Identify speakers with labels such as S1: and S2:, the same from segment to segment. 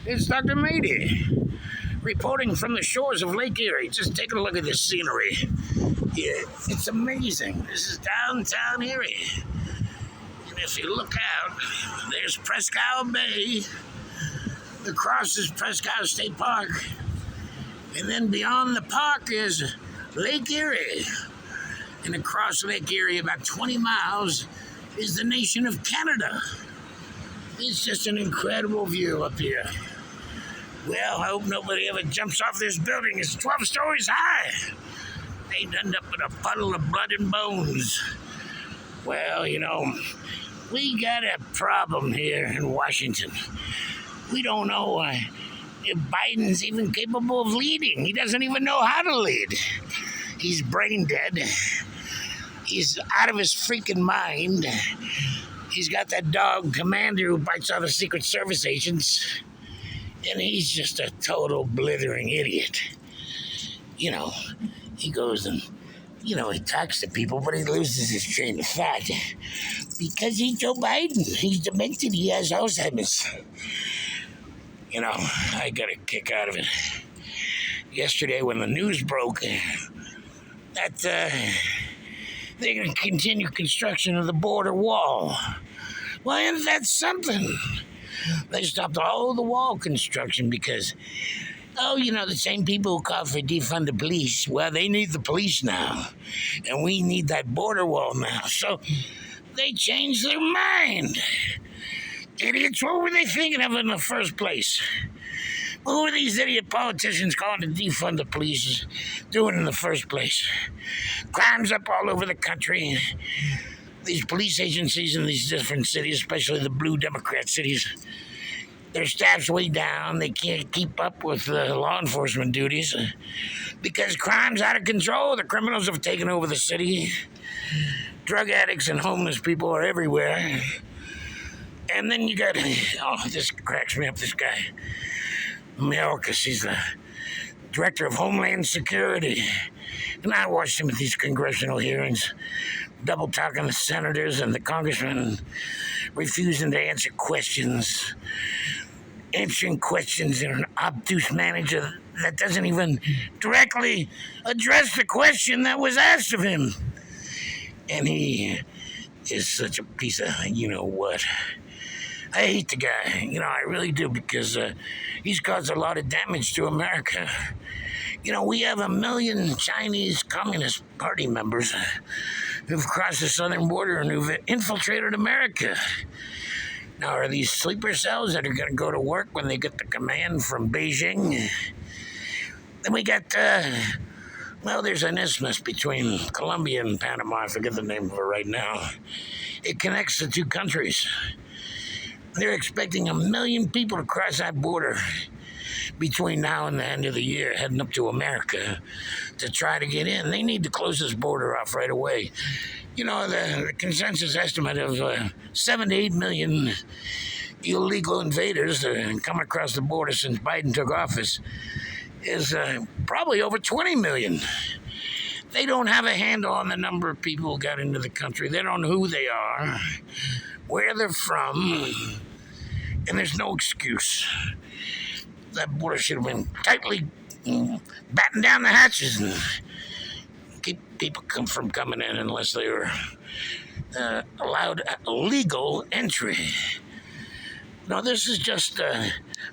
S1: It's Dr. Mady, reporting from the shores of Lake Erie. Just take a look at this scenery. Yeah, it's amazing. This is downtown Erie. And if you look out, there's Presque Bay. Across is Presque State Park. And then beyond the park is Lake Erie. And across Lake Erie, about 20 miles, is the nation of Canada. It's just an incredible view up here. Well, I hope nobody ever jumps off this building. It's 12 stories high. They'd end up in a puddle of blood and bones. Well, we got a problem here in Washington. We don't know if Biden's even capable of leading. He doesn't even know how to lead. He's brain dead. He's out of his freaking mind. He's got that dog commander who bites all the Secret Service agents. And he's just a total blithering idiot. He goes and, he talks to people, but he loses his train of thought. Because he's Joe Biden. He's demented. He has Alzheimer's. I got a kick out of it. Yesterday when the news broke that they're going to continue construction of the border wall. Well, isn't that something? They stopped all the wall construction because, the same people who call for defund the police, well, they need the police now. And we need that border wall now. So they changed their mind. Idiots, what were they thinking of in the first place? Who are these idiot politicians calling to defund the police doing in the first place? Crime's up all over the country. These police agencies in these different cities, especially the blue Democrat cities, their staff's way down. They can't keep up with law enforcement duties because crime's out of control. The criminals have taken over the city. Drug addicts and homeless people are everywhere. And then you got, this cracks me up, this guy, Mayorkas. He's the director of Homeland Security. And I watched him at these congressional hearings, double talking the senators and the congressmen, refusing to answer questions, answering questions in an obtuse manner that doesn't even directly address the question that was asked of him. And he is such a piece of what. I hate the guy, I really do, because he's caused a lot of damage to America. We have 1 million Chinese Communist Party members who've crossed the southern border and who've infiltrated America. Now, are these sleeper cells that are going to go to work when they get the command from Beijing? Then we got, there's an isthmus between Colombia and Panama. I forget the name of it right now. It connects the two countries. They're expecting 1 million people to cross that border between now and the end of the year, heading up to America to try to get in. They need to close this border off right away. The consensus estimate of 7 to 8 million illegal invaders coming across the border since Biden took office is probably over 20 million. They don't have a handle on the number of people who got into the country. They don't know who they are, where they're from, and there's no excuse. That border should have been tightly battened down the hatches and keep people from coming in unless they were allowed legal entry. No, this is just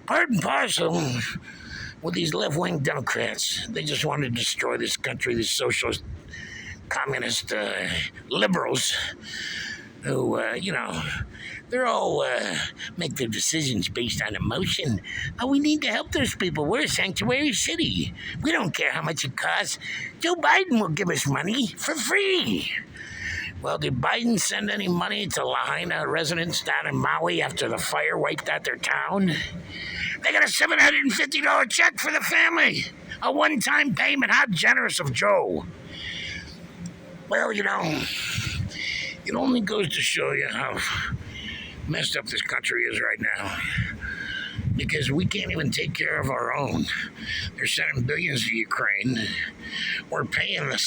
S1: part and parcel with these left-wing Democrats. They just want to destroy this country, these socialist, communist liberals who, they're all make their decisions based on emotion. We need to help those people. We're a sanctuary city. We don't care how much it costs. Joe Biden will give us money for free. Well, did Biden send any money to Lahaina residents down in Maui after the fire wiped out their town? They got a $750 check for the family. A one-time payment. How generous of Joe. Well, it only goes to show you how messed up this country is right now, because we can't even take care of our own. They're sending billions to Ukraine. We're paying the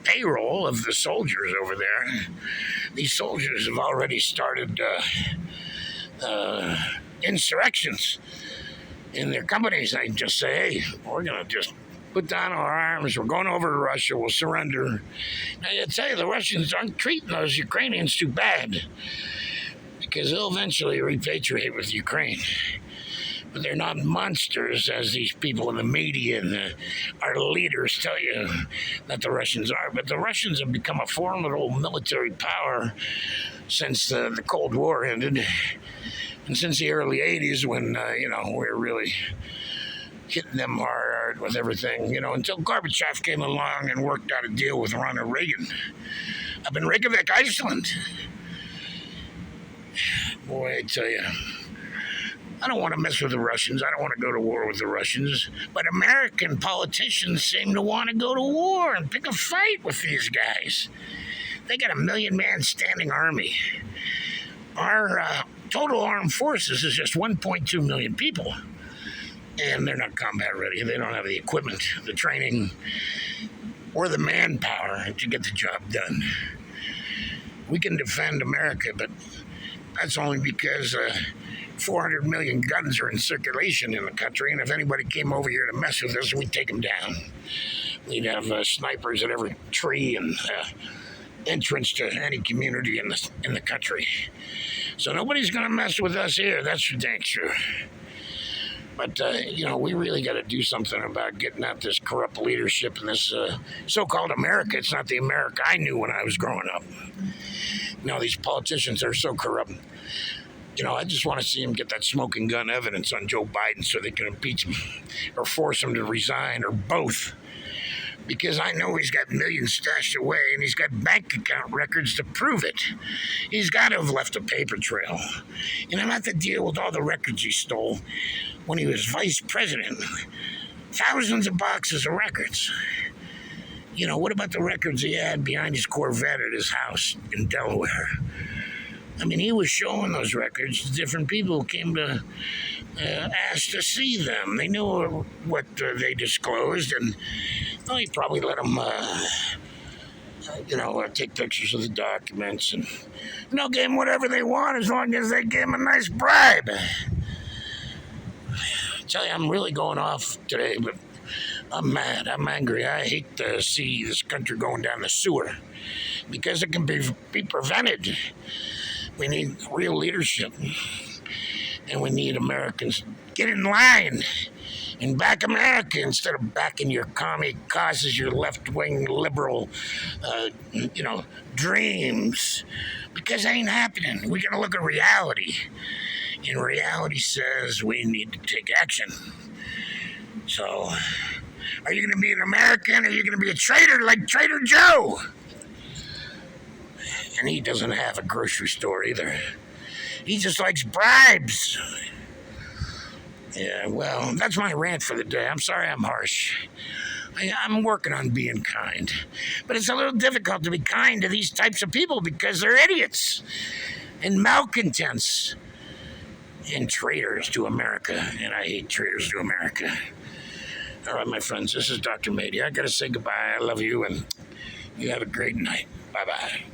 S1: payroll of the soldiers over there. These soldiers have already started insurrections. in their companies, they just say, hey, we're going to just put down our arms. We're going over to Russia. We'll surrender. Now, I tell you, the Russians aren't treating those Ukrainians too bad because they'll eventually repatriate with Ukraine. But they're not monsters, as these people in the media and our leaders tell you that the Russians are. But the Russians have become a formidable military power since the Cold War ended, and since the early 80s when, we're really hitting them hard with everything, until Gorbachev came along and worked out a deal with Ronald Reagan up in Reykjavik, Iceland. Boy, I tell you, I don't want to mess with the Russians. I don't want to go to war with the Russians. But American politicians seem to want to go to war and pick a fight with these guys. They got a 1 million-man standing army. Our total armed forces is just 1.2 million people. And they're not combat ready. They don't have the equipment, the training, or the manpower to get the job done. We can defend America, but that's only because 400 million guns are in circulation in the country, and if anybody came over here to mess with us, we'd take them down. We'd have snipers at every tree and entrance to any community in the country. So nobody's going to mess with us here, that's for dang sure. But, we really got to do something about getting at this corrupt leadership in this so-called America. It's not the America I knew when I was growing up. These politicians are so corrupt. I just want to see him get that smoking gun evidence on Joe Biden so they can impeach him or force him to resign or both. Because I know he's got millions stashed away and he's got bank account records to prove it. He's got to have left a paper trail. And I'm not to deal with all the records he stole when he was vice president. Thousands of boxes of records. What about the records he had behind his Corvette at his house in Delaware? He was showing those records to different people who came to ask to see them. They knew what they disclosed, and he probably let them, take pictures of the documents, and give them whatever they want as long as they give them a nice bribe. I tell you, I'm really going off today, but I'm mad. I'm angry. I hate to see this country going down the sewer because it can be prevented. We need real leadership, and we need Americans get in line and back America instead of backing your commie causes, your left-wing liberal, dreams, because it ain't happening. We got to look at reality, and reality says we need to take action. So, are you going to be an American, or are you going to be a traitor like Trader Joe? And he doesn't have a grocery store either. He just likes bribes. Yeah, well, that's my rant for the day. I'm sorry I'm harsh. I'm working on being kind. But it's a little difficult to be kind to these types of people because they're idiots and malcontents and traitors to America. And I hate traitors to America. All right, my friends, this is Dr. Mady. I got to say goodbye. I love you, and you have a great night. Bye-bye.